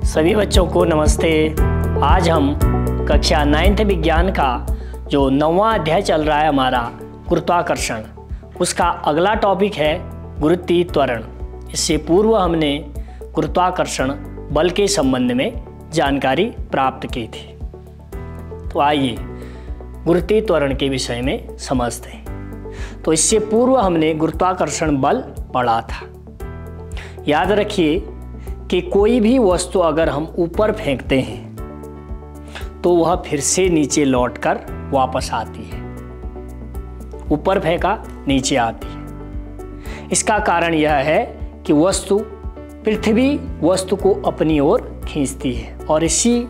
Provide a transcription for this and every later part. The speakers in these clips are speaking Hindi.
सभी बच्चों को नमस्ते। आज हम कक्षा 9th विज्ञान का जो 9वां अध्याय चल रहा है हमारा गुरुत्वाकर्षण, उसका अगला टॉपिक है गुरुत्वीय त्वरण। इससे पूर्व हमने गुरुत्वाकर्षण बल के संबंध में जानकारी प्राप्त की थी। तो आइए गुरुत्वीय त्वरण के विषय में समझते हैं। तो इससे पूर्व हमने गुरुत्वाकर्षण बल पढ़ा था। याद रखिए कि कोई भी वस्तु अगर हम ऊपर फेंकते हैं तो वह फिर से नीचे लौटकर वापस आती है। ऊपर फेंका नीचे आती है। इसका कारण यह है कि पृथ्वी वस्तु को अपनी ओर खींचती है और इसी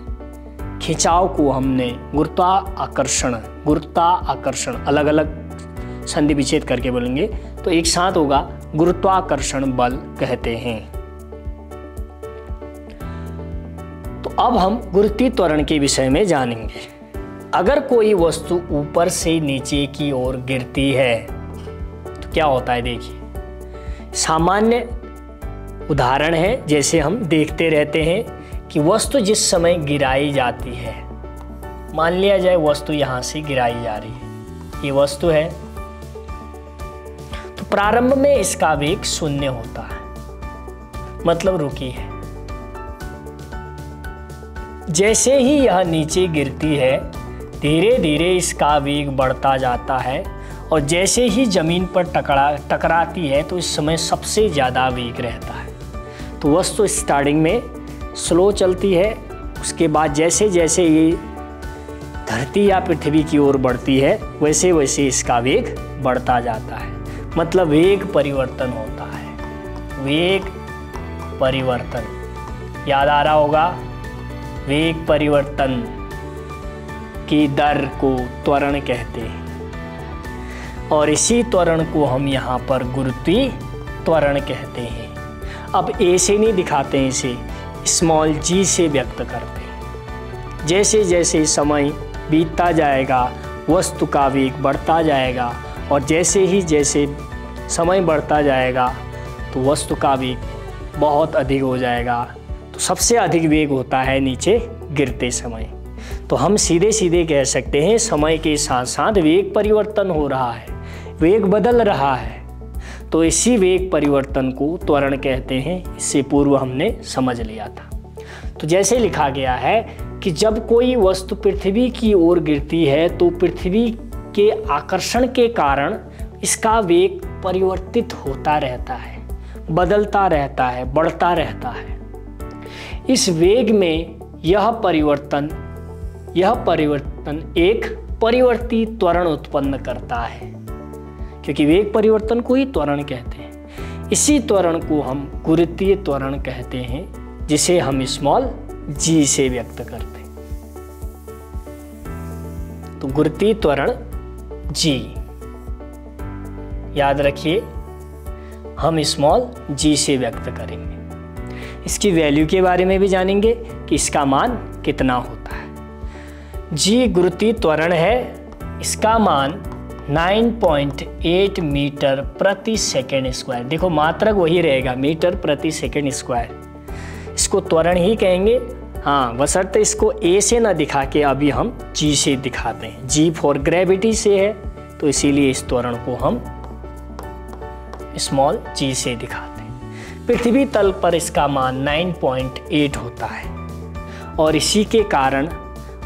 खिंचाव को हमने गुरुत्वाकर्षण अलग अलग संधि विच्छेद करके बोलेंगे तो एक साथ होगा, गुरुत्वाकर्षण बल कहते हैं। तो अब हम गुरुत्वीय त्वरण के विषय में जानेंगे। अगर कोई वस्तु ऊपर से नीचे की ओर गिरती है तो क्या होता है, देखिए। सामान्य उदाहरण है, जैसे हम देखते रहते हैं कि वस्तु जिस समय गिराई जाती है, मान लिया जाए वस्तु यहाँ से गिराई जा रही है, ये वस्तु है, तो प्रारंभ में इसका वेग 0 होता है, मतलब रुकी है। जैसे ही यह नीचे गिरती है धीरे धीरे इसका वेग बढ़ता जाता है और जैसे ही जमीन पर टकराती है तो इस समय सबसे ज़्यादा वेग रहता है। तो वस्तु स्टार्टिंग में स्लो चलती है, उसके बाद जैसे जैसे ये धरती या पृथ्वी की ओर बढ़ती है वैसे वैसे इसका वेग बढ़ता जाता है, मतलब वेग परिवर्तन होता है। वेग परिवर्तन याद आ रहा होगा। वेग परिवर्तन की दर को त्वरण कहते हैं और इसी त्वरण को हम यहाँ पर गुरुत्वीय त्वरण कहते हैं। अब ए से नहीं दिखाते हैं, इसे स्मॉल जी से व्यक्त करते हैं। जैसे जैसे समय बीतता जाएगा वस्तु का वेग बढ़ता जाएगा और जैसे समय बढ़ता जाएगा तो वस्तु का वेग बहुत अधिक हो जाएगा। तो सबसे अधिक वेग होता है नीचे गिरते समय। तो हम सीधे सीधे कह सकते हैं समय के साथ साथ वेग परिवर्तन हो रहा है, वेग बदल रहा है। तो इसी वेग परिवर्तन को त्वरण कहते हैं। इससे पूर्व हमने समझ लिया था। तो जैसे लिखा गया है कि जब कोई वस्तु पृथ्वी की ओर गिरती है तो पृथ्वी के आकर्षण के कारण इसका वेग परिवर्तित होता रहता है, बदलता रहता है, बढ़ता रहता है। इस वेग में यह परिवर्तन एक परिवर्ती त्वरण उत्पन्न करता है, क्योंकि वेग परिवर्तन को ही त्वरण कहते हैं। इसी त्वरण को हम गुरुत्वीय त्वरण कहते हैं, जिसे हम स्मॉल जी से व्यक्त करते हैं। तो गुरुत्वीय त्वरण जी याद रखिए, हम स्मॉल जी से व्यक्त करेंगे। इसकी वैल्यू के बारे में भी जानेंगे कि इसका मान कितना होता है। जी गुरुत्वीय त्वरण है, इसका मान 9.8 मीटर प्रति सेकेंड स्क्वायर। देखो मात्रक वही रहेगा, मीटर प्रति सेकेंड स्क्वायर। इसको त्वरण ही कहेंगे। हाँ, बशर्ते इसको ए से ना दिखा के अभी हम जी से दिखाते हैं। जी फॉर ग्रेविटी से है तो इसीलिए इस त्वरण को हम स्मॉल जी से दिखाते हैं। पृथ्वी तल पर इसका मान 9.8 होता है और इसी के कारण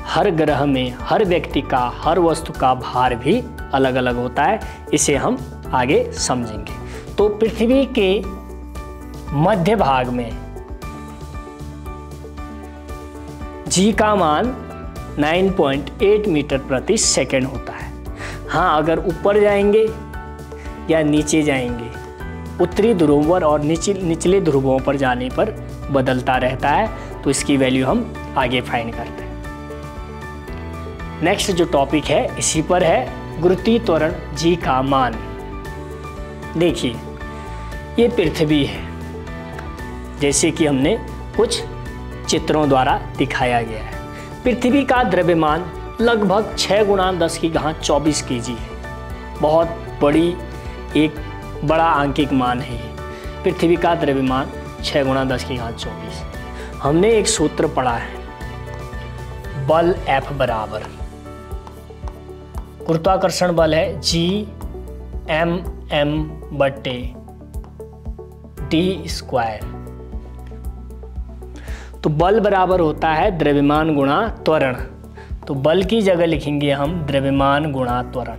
हर ग्रह में हर व्यक्ति का, हर वस्तु का भार भी अलग अलग होता है। इसे हम आगे समझेंगे। तो पृथ्वी के मध्य भाग में जी का मान 9.8 मीटर प्रति सेकेंड होता है। हाँ, अगर ऊपर जाएंगे या नीचे जाएंगे, उत्तरी ध्रुवों पर और निचले ध्रुवों पर जाने पर बदलता रहता है। तो इसकी वैल्यू हम आगे फाइंड करते हैं। नेक्स्ट जो टॉपिक है इसी पर है, गुरुत्वीय त्वरण जी का मान। देखिए ये पृथ्वी है, जैसे कि हमने कुछ चित्रों द्वारा दिखाया गया है। पृथ्वी का द्रव्यमान लगभग 6 × 10⁻24 kg है। बहुत एक बड़ा आंकिक मान है ये। पृथ्वी का द्रव्यमान 6 × 10⁻24। हमने एक सूत्र पढ़ा है, बल F बराबर गुरुत्वाकर्षण बल है G(m)m/d²। तो बल बराबर होता है द्रव्यमान गुणा त्वरण। तो बल की जगह लिखेंगे हम द्रव्यमान गुणा त्वरण।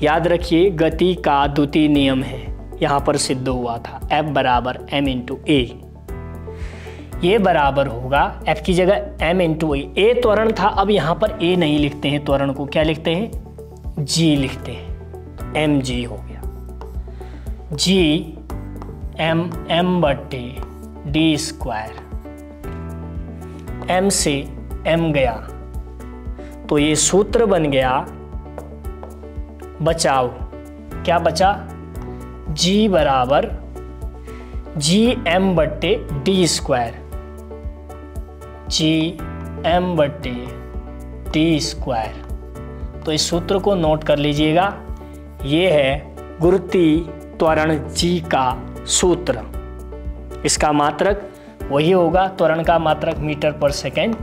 याद रखिए गति का द्वितीय नियम है, यहाँ पर सिद्ध हुआ था, F बराबर m/a। ये बराबर होगा F की जगह m/a। a त्वरण था, अब यहाँ पर a नहीं लिखते हैं, त्वरण को क्या लिखते हैं, g लिखते हैं, mg हो गया। G(m)m/d²। m से m गया तो ये सूत्र बन गया, बचाओ क्या बचा, G बराबर G(m/d²। G(m/d²। तो इस सूत्र को नोट कर लीजिएगा, ये है गुरुत्वीय त्वरण G का सूत्र। इसका मात्रक वही होगा, त्वरण का मात्रक मीटर पर सेकेंड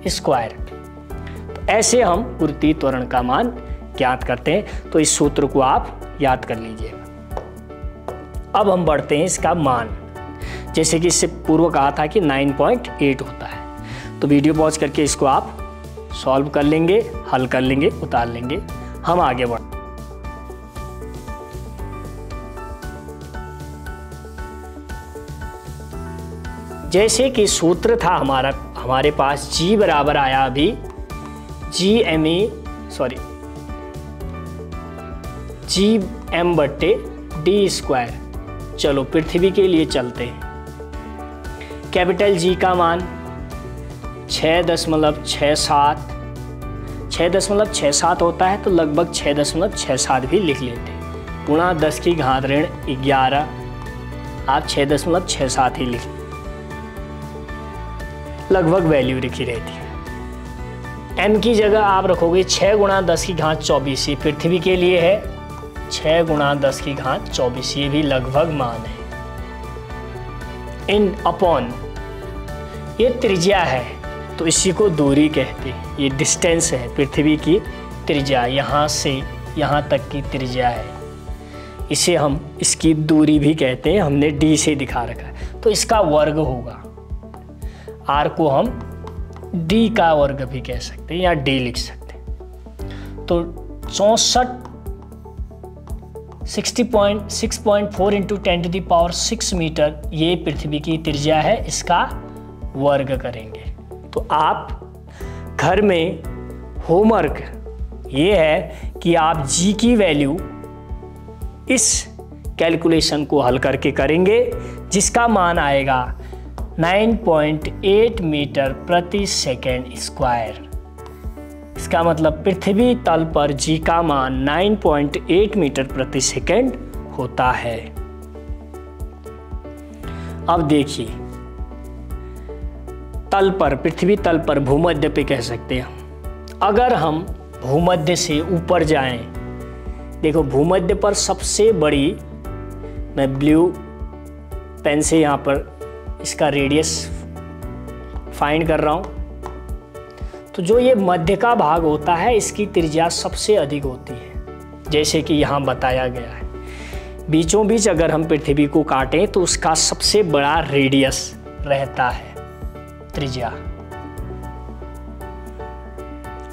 स्क्वायर। तो ऐसे हम गुरुत्वीय त्वरण का मान ज्ञात करते हैं। तो इस सूत्र को आप याद कर लीजिएगा। अब हम बढ़ते हैं इसका मान। जैसे कि इससे पूर्व कहा था कि 9.8 होता है, तो वीडियो पॉज करके इसको आप सॉल्व कर लेंगे, हल कर लेंगे, उतार लेंगे। हम आगे बढ़, जैसे कि सूत्र था हमारे पास G बराबर आया अभी G(m/d²। चलो पृथ्वी के लिए चलते हैं। कैपिटल G का मान 6.67 होता है, तो लगभग 6.67 भी लिख लेते हैं। गुणा 10⁻11 आप 6.67 ही लिख, लगभग वैल्यू लिखी रहती है। m की जगह आप रखोगे 6 × 10⁻24। ये पृथ्वी के लिए है 6 × 10⁻24, ये भी लगभग मान है। इन अपॉन ये त्रिज्या है, तो इसी को दूरी कहते हैं। ये डिस्टेंस है, पृथ्वी की त्रिज्या, यहाँ से यहाँ तक की त्रिज्या है, इसे हम इसकी दूरी भी कहते हैं। हमने d से दिखा रखा है, तो इसका वर्ग होगा। r को हम d का वर्ग भी कह सकते हैं या d लिख सकते हैं। तो 6.4 × 10⁻6 मीटर ये पृथ्वी की त्रिज्या है, इसका वर्ग करेंगे। तो आप घर में होमवर्क ये है कि आप G की वैल्यू इस कैलकुलेशन को हल करके करेंगे, जिसका मान आएगा 9.8 मीटर प्रति सेकेंड स्क्वायर। इसका मतलब पृथ्वी तल पर G का मान 9.8 मीटर प्रति सेकेंड होता है। अब देखिए, तल पर, पृथ्वी तल पर, भूमध्य पे कह सकते हैं। अगर हम भूमध्य से ऊपर जाएं, देखो भूमध्य पर सबसे बड़ी, मैं ब्लू पेन से यहाँ पर इसका रेडियस फाइंड कर रहा हूँ, तो जो ये मध्य का भाग होता है इसकी त्रिज्या सबसे अधिक होती है, जैसे कि यहाँ बताया गया है। बीचों बीच अगर हम पृथ्वी को काटें तो उसका सबसे बड़ा रेडियस रहता है, त्रिज्या।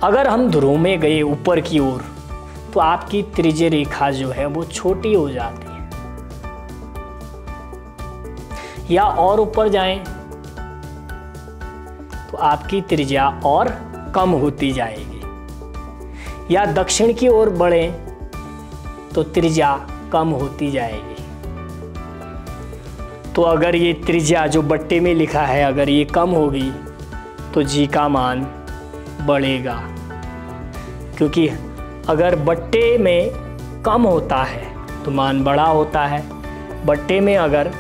अगर हम ध्रुव में गए ऊपर की ओर तो आपकी त्रिज्य रेखा जो है वो छोटी हो जाती है, या और ऊपर जाएं तो आपकी त्रिज्या और कम होती जाएगी, या दक्षिण की ओर बढ़ें तो त्रिज्या कम होती जाएगी। तो अगर ये त्रिज्या जो बट्टे में लिखा है अगर ये कम होगी तो G का मान बढ़ेगा, क्योंकि अगर बट्टे में कम होता है तो मान बड़ा होता है, बट्टे में अगर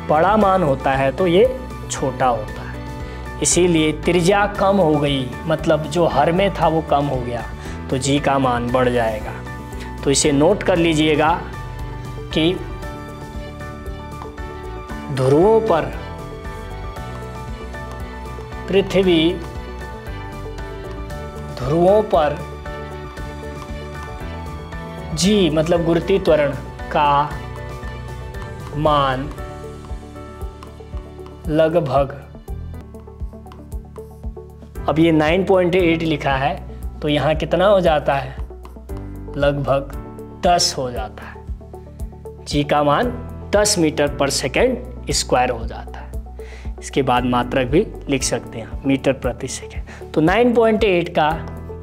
बड़ा मान होता है तो ये छोटा होता है। इसीलिए त्रिज्या कम हो गई, मतलब जो हर में था वो कम हो गया, तो G का मान बढ़ जाएगा। तो इसे नोट कर लीजिएगा कि ध्रुवों पर पृथ्वी ध्रुवों पर जी मतलब गुरुत्वीय त्वरण का मान लगभग, अब ये 9.8 लिखा है तो यहाँ कितना हो जाता है, लगभग 10 हो जाता है। जी का मान 10 मीटर पर सेकेंड स्क्वायर हो जाता है। इसके बाद मात्रक भी लिख सकते हैं मीटर प्रति सेकेंड। तो 9.8 का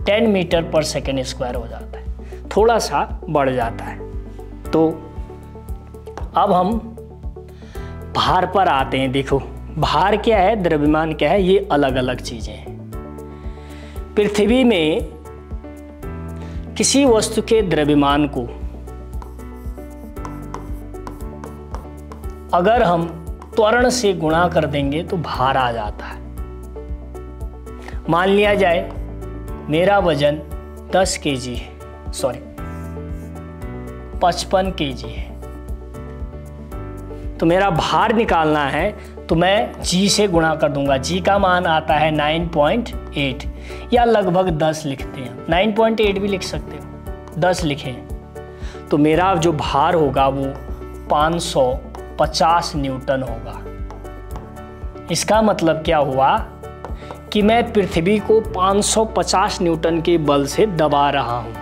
10 मीटर पर सेकेंड स्क्वायर हो जाता है, थोड़ा सा बढ़ जाता है। तो अब हम भार पर आते हैं। देखो भार क्या है, द्रव्यमान क्या है, ये अलग अलग चीजें हैं। पृथ्वी में किसी वस्तु के द्रव्यमान को अगर हम त्वरण से गुणा कर देंगे तो भार आ जाता है। मान लिया जाए मेरा वजन 10 kg है, 55 kg है, तो मेरा भार निकालना है तो मैं g से गुणा कर दूंगा। g का मान आता है 9.8 या लगभग 10 लिखते हैं, 9.8 भी लिख सकते हो, 10 लिखें तो मेरा जो भार होगा वो 550 न्यूटन होगा। इसका मतलब क्या हुआ कि मैं पृथ्वी को 550 न्यूटन के बल से दबा रहा हूं,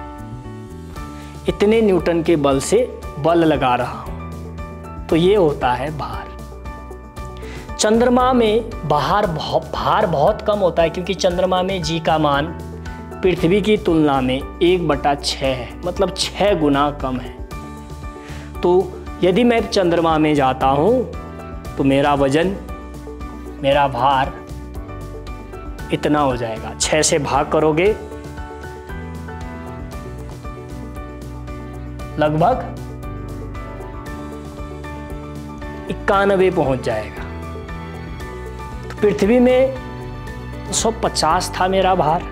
इतने न्यूटन के बल से बल लगा रहा हूं, तो ये होता है भार। चंद्रमा में भार बहुत कम होता है क्योंकि चंद्रमा में जी का मान पृथ्वी की तुलना में 1/6 है, मतलब 6 गुना कम है। तो यदि मैं चंद्रमा में जाता हूँ तो मेरा वजन, मेरा भार इतना हो जाएगा। 6 से भाग करोगे लगभग 91 पहुंच जाएगा। तो पृथ्वी में 150 था मेरा भार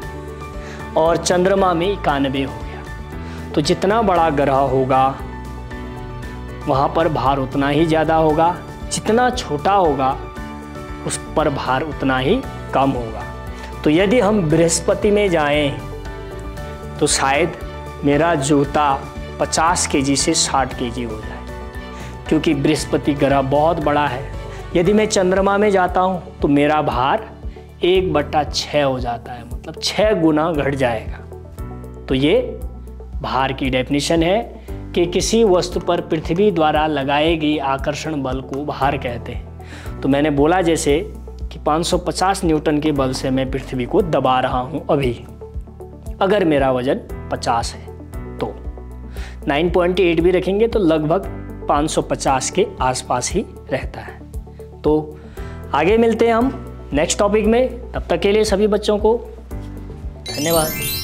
और चंद्रमा में 91 हो गया। तो जितना बड़ा ग्रह होगा वहाँ पर भार उतना ही ज़्यादा होगा, जितना छोटा होगा उस पर भार उतना ही कम होगा। तो यदि हम बृहस्पति में जाएं तो शायद मेरा जूता 50 kg से 60 kg हो जाए, क्योंकि बृहस्पति ग्रह बहुत बड़ा है। यदि मैं चंद्रमा में जाता हूँ तो मेरा भार 1/6 हो जाता है, मतलब 6 गुना घट जाएगा। तो ये भार की डेफिनेशन है कि किसी वस्तु पर पृथ्वी द्वारा लगाए गए आकर्षण बल को भार कहते हैं। तो मैंने बोला जैसे कि 550 न्यूटन के बल से मैं पृथ्वी को दबा रहा हूँ अभी, अगर मेरा वजन 50 है तो 9.8 भी रखेंगे तो लगभग 550 के आसपास ही रहता है। तो आगे मिलते हैं हम नेक्स्ट टॉपिक में, तब तक के लिए सभी बच्चों को धन्यवाद।